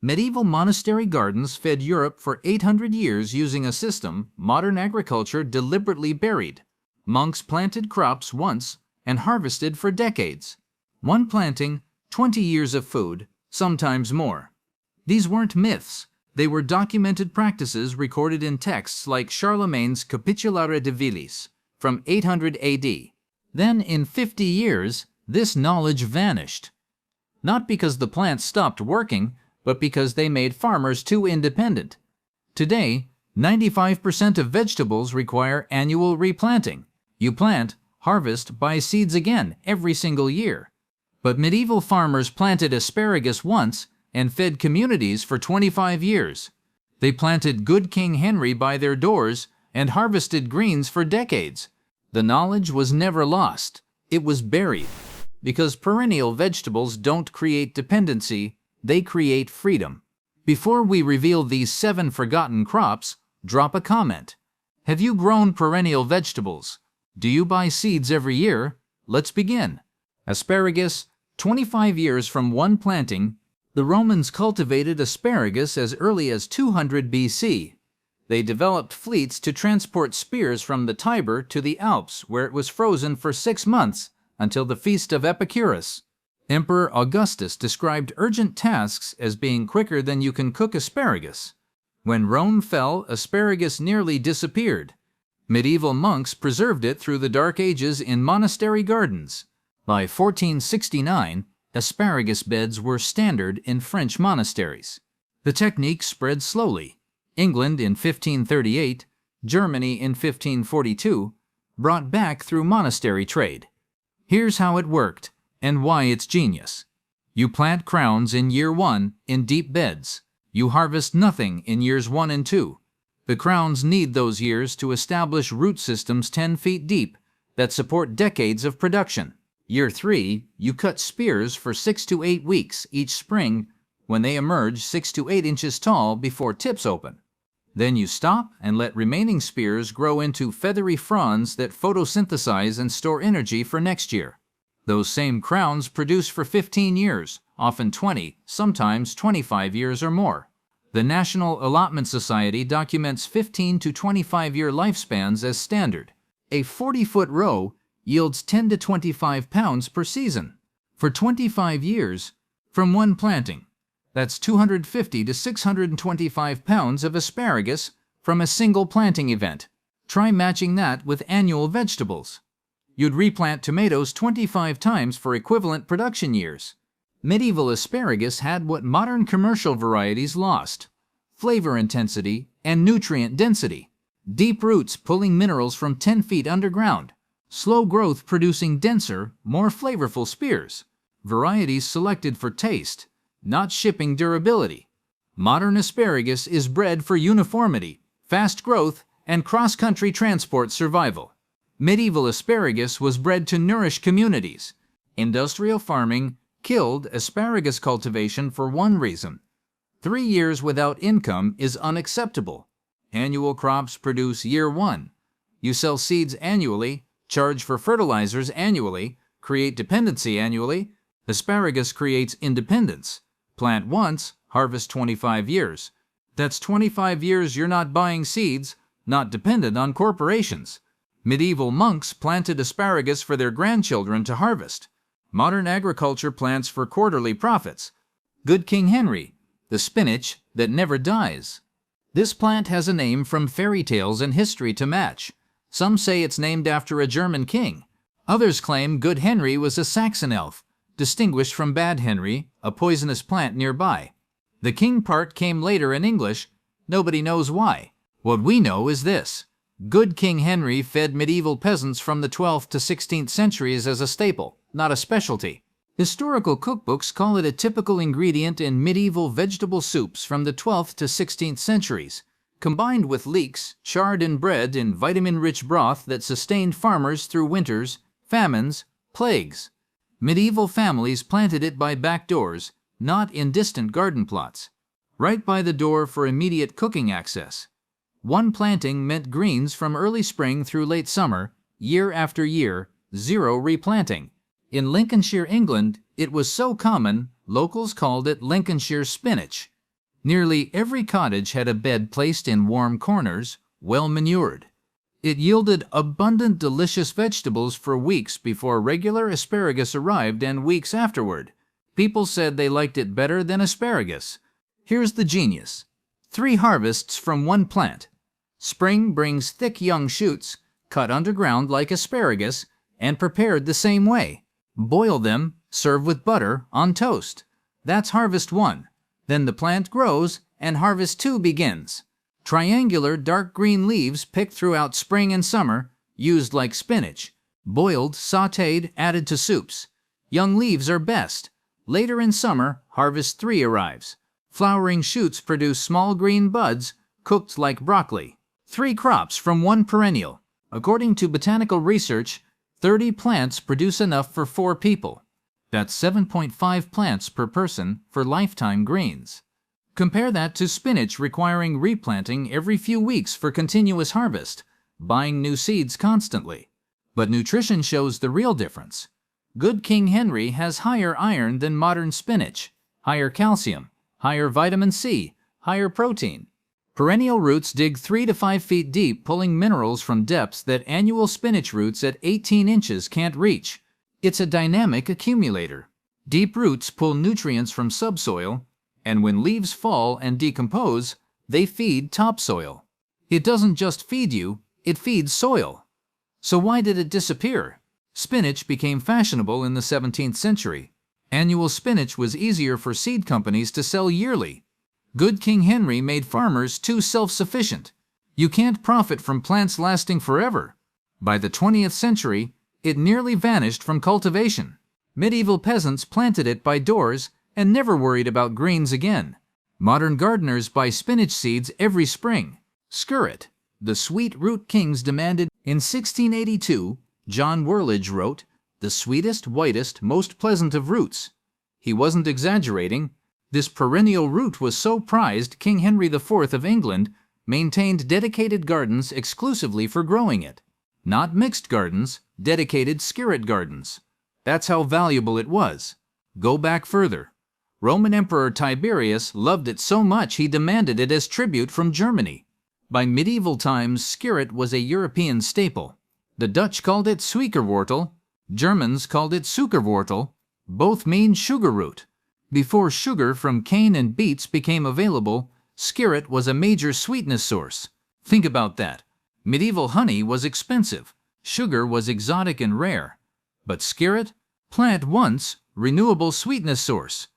Medieval monastery gardens fed Europe for 800 years using a system modern agriculture deliberately buried. Monks planted crops once and harvested for decades. One planting, 20 years of food, sometimes more. These weren't myths. They were documented practices recorded in texts like Charlemagne's Capitulare de Villis from 800 AD. Then, in 50 years, this knowledge vanished. Not because the plants stopped working, but because they made farmers too independent. Today, 95% of vegetables require annual replanting. You plant, harvest, buy seeds again every single year. But medieval farmers planted asparagus once and fed communities for 25 years. They planted Good King Henry by their doors and harvested greens for decades. The knowledge was never lost. It was buried. Because perennial vegetables don't create dependency, they create freedom. Before we reveal these 7 forgotten crops, drop a comment. Have you grown perennial vegetables? Do you buy seeds every year? Let's begin. Asparagus, 25 years from one planting. The Romans cultivated asparagus as early as 200 BC. They developed fleets to transport spears from the Tiber to the Alps, where it was frozen for 6 months until the feast of Epicurus. Emperor Augustus described urgent tasks as being quicker than you can cook asparagus. When Rome fell, asparagus nearly disappeared. Medieval monks preserved it through the Dark Ages in monastery gardens. By 1469, asparagus beds were standard in French monasteries. The technique spread slowly. England in 1538, Germany in 1542, brought back through monastery trade. Here's how it worked and why it's genius. You plant crowns in year 1 in deep beds. You harvest nothing in years 1 and 2. The crowns need those years to establish root systems 10 feet deep that support decades of production. Year 3, you cut spears for 6 to 8 weeks each spring when they emerge 6 to 8 inches tall before tips open. Then you stop and let remaining spears grow into feathery fronds that photosynthesize and store energy for next year. Those same crowns produce for 15 years, often 20, sometimes 25 years or more. The National Allotment Society documents 15 to 25-year lifespans as standard. A 40-foot row yields 10 to 25 pounds per season. For 25 years, from one planting, that's 250 to 625 pounds of asparagus from a single planting event. Try matching that with annual vegetables. You'd replant tomatoes 25 times for equivalent production years. Medieval asparagus had what modern commercial varieties lost: flavor intensity and nutrient density. Deep roots pulling minerals from 10 feet underground. Slow growth producing denser, more flavorful spears. Varieties selected for taste, not shipping durability. Modern asparagus is bred for uniformity, fast growth, and cross-country transport survival. Medieval asparagus was bred to nourish communities. Industrial farming killed asparagus cultivation for one reason: 3 years without income is unacceptable. Annual crops produce year 1. You sell seeds annually, charge for fertilizers annually, create dependency annually. Asparagus creates independence. Plant once, harvest 25 years. That's 25 years you're not buying seeds, not dependent on corporations. Medieval monks planted asparagus for their grandchildren to harvest. Modern agriculture plants for quarterly profits. Good King Henry, the spinach that never dies. This plant has a name from fairy tales and history to match. Some say it's named after a German king. Others claim Good Henry was a Saxon elf, distinguished from Bad Henry, a poisonous plant nearby. The king part came later in English. Nobody knows why. What we know is this: Good King Henry fed medieval peasants from the 12th to 16th centuries as a staple, not a specialty. Historical cookbooks call it a typical ingredient in medieval vegetable soups from the 12th to 16th centuries, combined with leeks, charred and bred in vitamin-rich broth that sustained farmers through winters, famines, plagues. Medieval families planted it by back doors, not in distant garden plots. Right by the door for immediate cooking access. One planting meant greens from early spring through late summer, year after year, 0 replanting. In Lincolnshire, England, it was so common, locals called it Lincolnshire spinach. Nearly every cottage had a bed placed in warm corners, well manured. It yielded abundant delicious vegetables for weeks before regular asparagus arrived and weeks afterward. People said they liked it better than asparagus. Here's the genius. 3 harvests from one plant. Spring brings thick young shoots, cut underground like asparagus, and prepared the same way. Boil them, serve with butter, on toast. That's harvest 1. Then the plant grows, and harvest 2 begins. Triangular dark green leaves picked throughout spring and summer, used like spinach. Boiled, sautéed, added to soups. Young leaves are best. Later in summer, harvest 3 arrives. Flowering shoots produce small green buds, cooked like broccoli. 3 crops from one perennial. According to botanical research, 30 plants produce enough for 4 people. That's 7.5 plants per person for lifetime greens. Compare that to spinach requiring replanting every few weeks for continuous harvest, buying new seeds constantly. But nutrition shows the real difference. Good King Henry has higher iron than modern spinach, higher calcium, higher vitamin C, higher protein. Perennial roots dig 3 to 5 feet deep, pulling minerals from depths that annual spinach roots at 18 inches can't reach. It's a dynamic accumulator. Deep roots pull nutrients from subsoil, and when leaves fall and decompose, they feed topsoil. It doesn't just feed you, it feeds soil. So why did it disappear? Spinach became fashionable in the 17th century. Annual spinach was easier for seed companies to sell yearly. Good King Henry made farmers too self-sufficient. You can't profit from plants lasting forever. By the 20th century, it nearly vanished from cultivation. Medieval peasants planted it by doors and never worried about greens again. Modern gardeners buy spinach seeds every spring. Skirret, the sweet root kings demanded. In 1682, John Whirlidge wrote, "The sweetest, whitest, most pleasant of roots." He wasn't exaggerating. This perennial root was so prized, King Henry IV of England maintained dedicated gardens exclusively for growing it. Not mixed gardens, dedicated skirret gardens. That's how valuable it was. Go back further. Roman Emperor Tiberius loved it so much he demanded it as tribute from Germany. By medieval times, skirret was a European staple. The Dutch called it suikerwortel, Germans called it suikerwortel. Both mean sugar root. Before sugar from cane and beets became available, skirret was a major sweetness source. Think about that. Medieval honey was expensive. Sugar was exotic and rare. But skirret? Plant once, renewable sweetness source.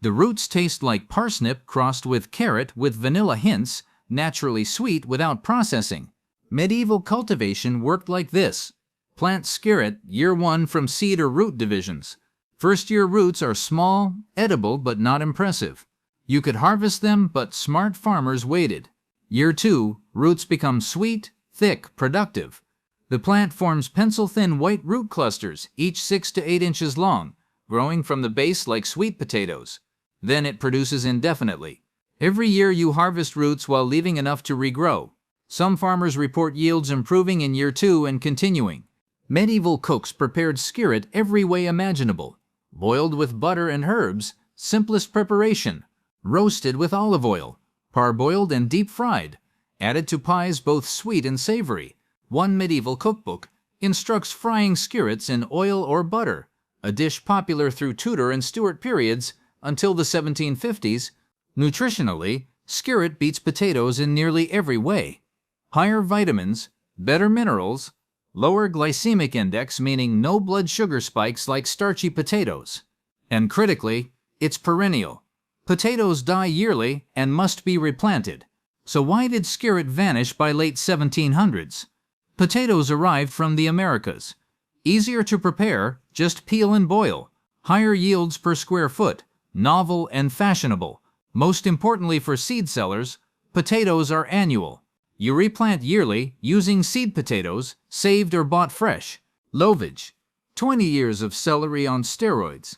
The roots taste like parsnip crossed with carrot with vanilla hints, naturally sweet without processing. Medieval cultivation worked like this. Plant skirret year 1 from seed or root divisions. First-year roots are small, edible, but not impressive. You could harvest them, but smart farmers waited. Year 2, roots become sweet, thick, productive. The plant forms pencil-thin white root clusters, each 6 to 8 inches long, growing from the base like sweet potatoes. Then it produces indefinitely. Every year you harvest roots while leaving enough to regrow. Some farmers report yields improving in year 2 and continuing. Medieval cooks prepared skirret every way imaginable. Boiled with butter and herbs, simplest preparation. Roasted with olive oil. Parboiled and deep-fried. Added to pies both sweet and savory. One medieval cookbook instructs frying skirrets in oil or butter, a dish popular through Tudor and Stuart periods until the 1750s. Nutritionally, skirret beats potatoes in nearly every way. Higher vitamins, better minerals, lower glycemic index, meaning no blood sugar spikes like starchy potatoes. And critically, it's perennial. Potatoes die yearly and must be replanted. So why did skirret vanish by late 1700s? Potatoes arrived from the Americas. Easier to prepare, just peel and boil. Higher yields per square foot, novel and fashionable. Most importantly for seed sellers, potatoes are annual. You replant yearly using seed potatoes, saved or bought fresh. Lovage. 20 years of celery on steroids.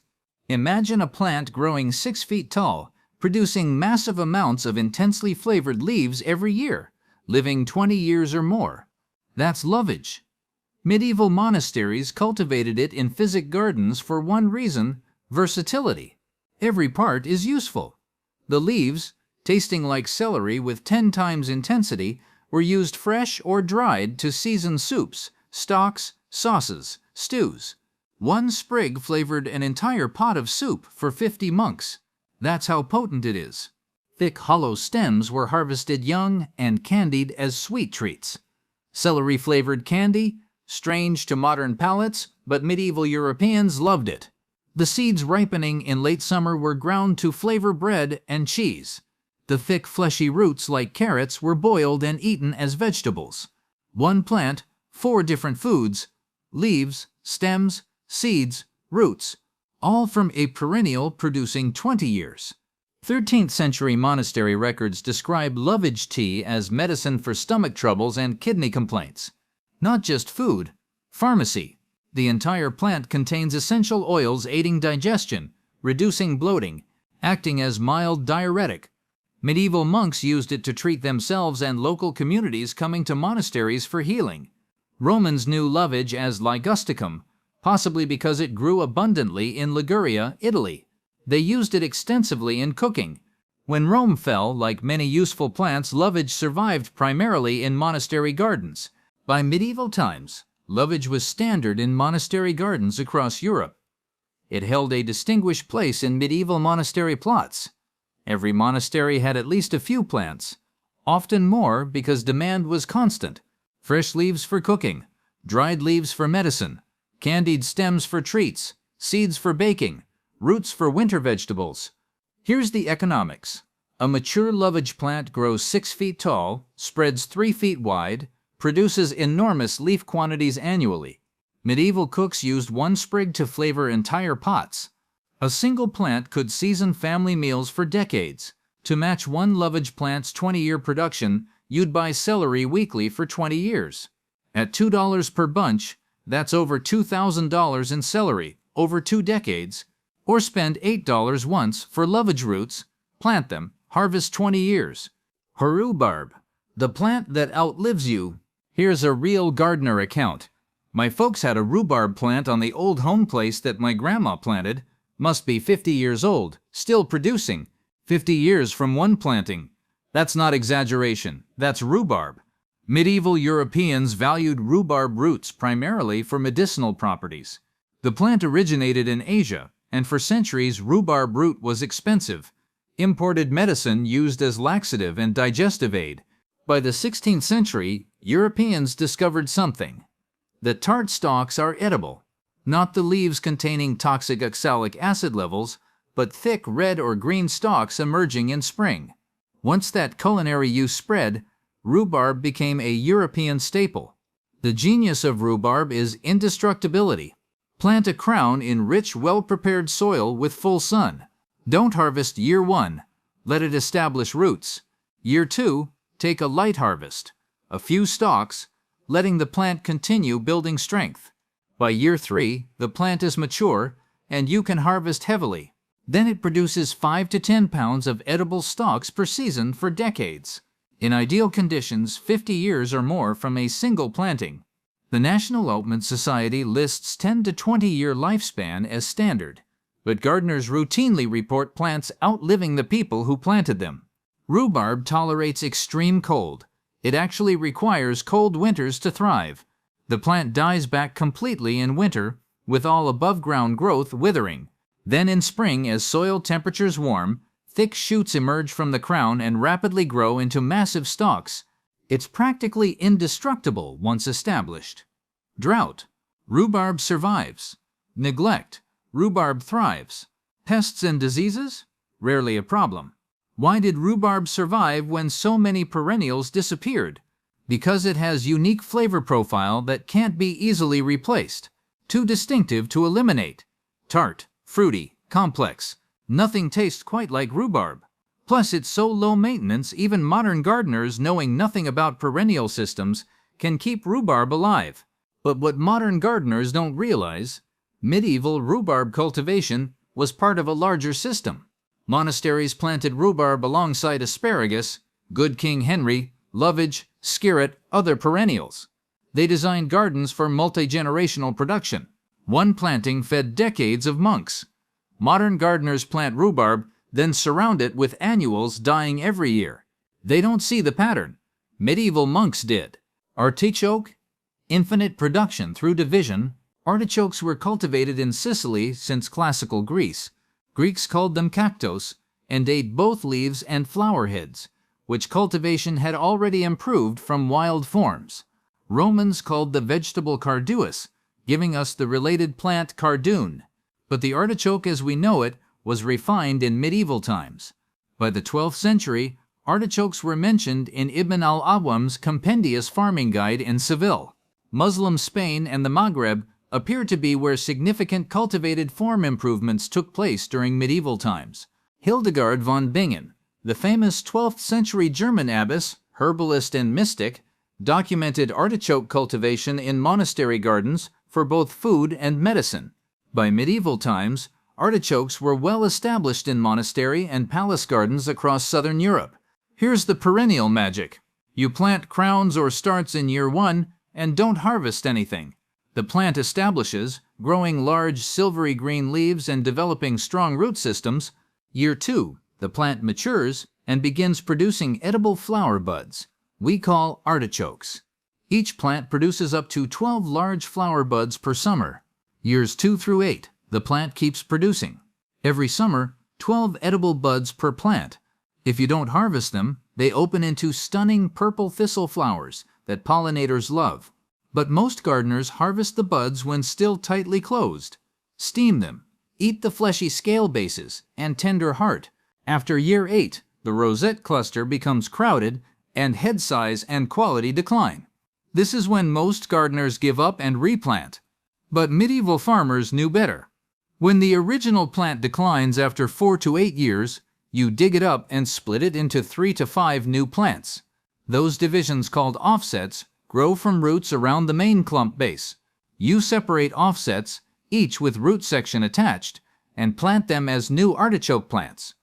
Imagine a plant growing 6 feet tall, producing massive amounts of intensely flavored leaves every year, living 20 years or more. That's lovage. Medieval monasteries cultivated it in physic gardens for one reason: versatility. Every part is useful. The leaves, tasting like celery with 10 times intensity, were used fresh or dried to season soups, stocks, sauces, stews. One sprig flavored an entire pot of soup for 50 monks. That's how potent it is. Thick hollow stems were harvested young and candied as sweet treats. Celery-flavored candy, strange to modern palates, but medieval Europeans loved it. The seeds ripening in late summer were ground to flavor bread and cheese. The thick fleshy roots like carrots were boiled and eaten as vegetables. One plant, 4 different foods, leaves, stems, seeds, roots, all from a perennial producing 20 years. 13th century monastery records describe lovage tea as medicine for stomach troubles and kidney complaints. Not just food, pharmacy. The entire plant contains essential oils aiding digestion, reducing bloating, acting as mild diuretic. Medieval monks used it to treat themselves and local communities coming to monasteries for healing. Romans knew lovage as ligusticum, possibly because it grew abundantly in Liguria, Italy. They used it extensively in cooking. When Rome fell, like many useful plants, lovage survived primarily in monastery gardens. By medieval times, lovage was standard in monastery gardens across Europe. It held a distinguished place in medieval monastery plots. Every monastery had at least a few plants, often more because demand was constant. Fresh leaves for cooking, dried leaves for medicine, candied stems for treats, seeds for baking, roots for winter vegetables. Here's the economics. A mature lovage plant grows 6 feet tall, spreads 3 feet wide, produces enormous leaf quantities annually. Medieval cooks used one sprig to flavor entire pots. A single plant could season family meals for decades. To match one lovage plant's 20-year production, you'd buy celery weekly for 20 years. At $2 per bunch, that's over $2,000 in celery over 2 decades. Or spend $8 once for lovage roots, plant them, harvest 20 years. Rhubarb, the plant that outlives you. Here's a real gardener account. My folks had a rhubarb plant on the old home place that my grandma planted. Must be 50 years old, still producing. 50 years from one planting. That's not exaggeration, that's rhubarb. Medieval Europeans valued rhubarb roots primarily for medicinal properties. The plant originated in Asia, and for centuries rhubarb root was expensive. Imported medicine used as laxative and digestive aid. By the 16th century, Europeans discovered something. The tart stalks are edible. Not the leaves containing toxic oxalic acid levels, but thick red or green stalks emerging in spring. Once that culinary use spread, rhubarb became a European staple. The genius of rhubarb is indestructibility. Plant a crown in rich, well-prepared soil with full sun. Don't harvest year 1. Let it establish roots. Year 2, take a light harvest. A few stalks, letting the plant continue building strength. By year 3, the plant is mature, and you can harvest heavily. Then it produces 5 to 10 pounds of edible stalks per season for decades. In ideal conditions, 50 years or more from a single planting. The National Oatmeal Society lists 10 to 20-year lifespan as standard, but gardeners routinely report plants outliving the people who planted them. Rhubarb tolerates extreme cold. It actually requires cold winters to thrive. The plant dies back completely in winter, with all above-ground growth withering. Then in spring, as soil temperatures warm, thick shoots emerge from the crown and rapidly grow into massive stalks. It's practically indestructible once established. Drought. Rhubarb survives. Neglect. Rhubarb thrives. Pests and diseases? Rarely a problem. Why did rhubarb survive when so many perennials disappeared? Because it has unique flavor profile that can't be easily replaced. Too distinctive to eliminate. Tart, fruity, complex. Nothing tastes quite like rhubarb. Plus, it's so low maintenance, even modern gardeners knowing nothing about perennial systems can keep rhubarb alive. But what modern gardeners don't realize, medieval rhubarb cultivation was part of a larger system. Monasteries planted rhubarb alongside asparagus, good King Henry, lovage, skirret, other perennials. They designed gardens for multi-generational production. One planting fed decades of monks. Modern gardeners plant rhubarb then surround it with annuals dying every year. They don't see the pattern. Medieval monks did. Artichoke, infinite production through division. Artichokes were cultivated in Sicily since classical Greece. Greeks called them cactos and ate both leaves and flower heads, which cultivation had already improved from wild forms. Romans called the vegetable carduus, giving us the related plant cardoon. But the artichoke as we know it was refined in medieval times. By the 12th century, artichokes were mentioned in Ibn al-Awwam's compendious farming guide in Seville. Muslim Spain and the Maghreb appear to be where significant cultivated form improvements took place during medieval times. Hildegard von Bingen, the famous 12th century German abbess, herbalist and mystic, documented artichoke cultivation in monastery gardens for both food and medicine. By medieval times, artichokes were well established in monastery and palace gardens across southern Europe. Here's the perennial magic. You plant crowns or starts in year 1 and don't harvest anything. The plant establishes, growing large silvery green leaves and developing strong root systems. Year 2, the plant matures and begins producing edible flower buds. We call artichokes. Each plant produces up to 12 large flower buds per summer. Years 2 through 8, the plant keeps producing. Every summer, 12 edible buds per plant. If you don't harvest them, they open into stunning purple thistle flowers that pollinators love. But most gardeners harvest the buds when still tightly closed. Steam them, eat the fleshy scale bases and tender heart. After year 8, the rosette cluster becomes crowded and head size and quality decline. This is when most gardeners give up and replant. But medieval farmers knew better. When the original plant declines after 4 to 8 years, you dig it up and split it into 3 to 5 new plants. Those divisions, called offsets, grow from roots around the main clump base. You separate offsets, each with root section attached, and plant them as new artichoke plants.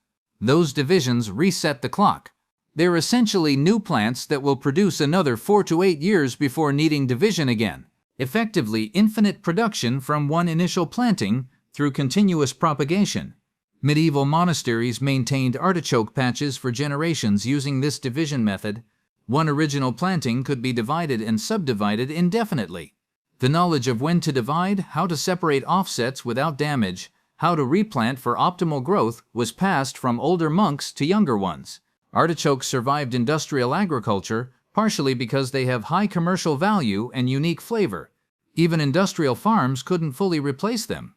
Those divisions reset the clock. They're essentially new plants that will produce another 4 to 8 years before needing division again. Effectively infinite production from one initial planting through continuous propagation. Medieval monasteries maintained artichoke patches for generations using this division method. One original planting could be divided and subdivided indefinitely. The knowledge of when to divide, how to separate offsets without damage, how to replant for optimal growth was passed from older monks to younger ones. Artichokes survived industrial agriculture partially because they have high commercial value and unique flavor. Even industrial farms couldn't fully replace them.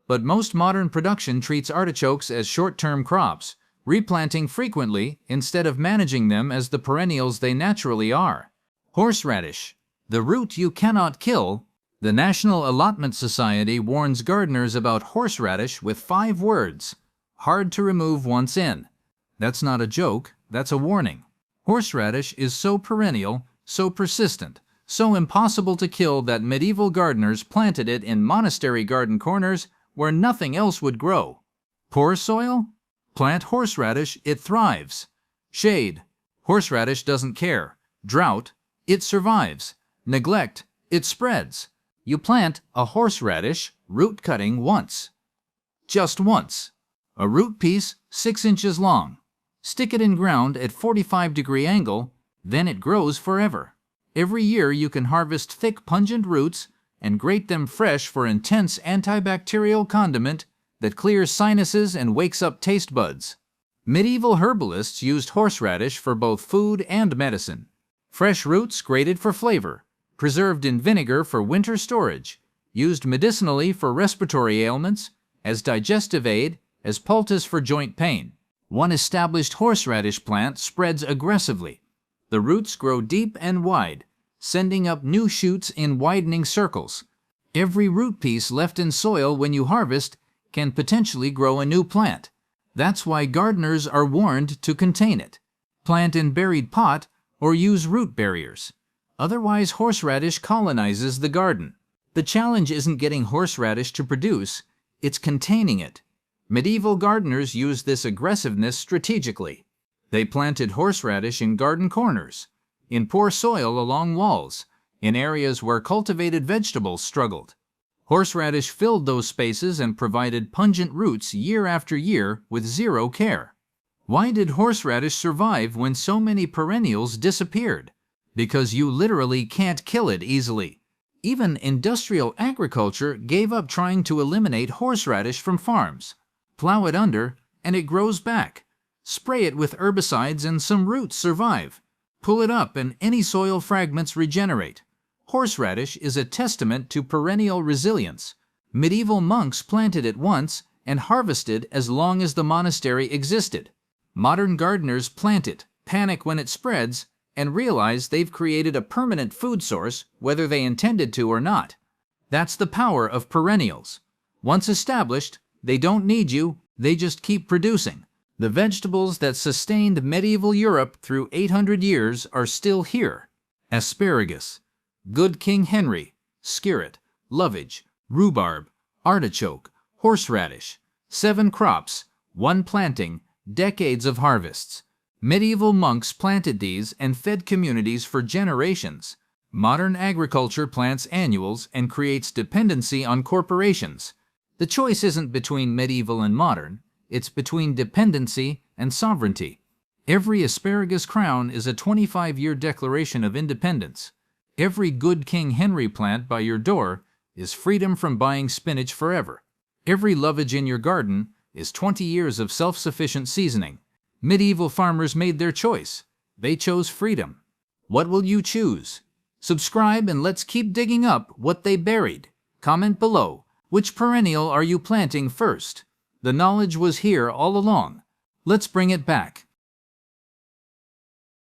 But most modern production treats artichokes as short-term crops, replanting frequently instead of managing them as the perennials they naturally are. Horseradish, the root you cannot kill. The National Allotment Society warns gardeners about horseradish with 5 words: hard to remove once in. That's not a joke, that's a warning. Horseradish is so perennial, so persistent, so impossible to kill that medieval gardeners planted it in monastery garden corners where nothing else would grow. Poor soil? Plant horseradish, it thrives. Shade? Horseradish doesn't care. Drought? It survives. Neglect? It spreads. You plant a horseradish root cutting once. Just once. A root piece 6 inches long. Stick it in ground at 45-degree angle, then it grows forever. Every year you can harvest thick pungent roots and grate them fresh for intense antibacterial condiment that clears sinuses and wakes up taste buds. Medieval herbalists used horseradish for both food and medicine. Fresh roots grated for flavor, preserved in vinegar for winter storage, used medicinally for respiratory ailments, as digestive aid, as poultice for joint pain. One established horseradish plant spreads aggressively. The roots grow deep and wide, sending up new shoots in widening circles. Every root piece left in soil when you harvest can potentially grow a new plant. That's why gardeners are warned to contain it. Plant in buried pot or use root barriers. Otherwise, horseradish colonizes the garden. The challenge isn't getting horseradish to produce, it's containing it. Medieval gardeners used this aggressiveness strategically. They planted horseradish in garden corners, in poor soil along walls, in areas where cultivated vegetables struggled. Horseradish filled those spaces and provided pungent roots year after year with zero care. Why did horseradish survive when so many perennials disappeared? Because you literally can't kill it easily. Even industrial agriculture gave up trying to eliminate horseradish from farms. Plow it under, and it grows back. Spray it with herbicides and some roots survive. Pull it up and any soil fragments regenerate. Horseradish is a testament to perennial resilience. Medieval monks planted it once and harvested as long as the monastery existed. Modern gardeners plant it, panic when it spreads, and realize they've created a permanent food source whether they intended to or not. That's the power of perennials. Once established, they don't need you, they just keep producing. The vegetables that sustained medieval Europe through 800 years are still here. Asparagus, good King Henry, skirret, lovage, rhubarb, artichoke, horseradish. 7 crops, 1 planting, decades of harvests. Medieval monks planted these and fed communities for generations. Modern agriculture plants annuals and creates dependency on corporations. The choice isn't between medieval and modern, it's between dependency and sovereignty. Every asparagus crown is a 25-year declaration of independence. Every good King Henry plant by your door is freedom from buying spinach forever. Every lovage in your garden is 20 years of self-sufficient seasoning. Medieval farmers made their choice. They chose freedom. What will you choose? Subscribe and let's keep digging up what they buried. Comment below. Which perennial are you planting first? The knowledge was here all along. Let's bring it back.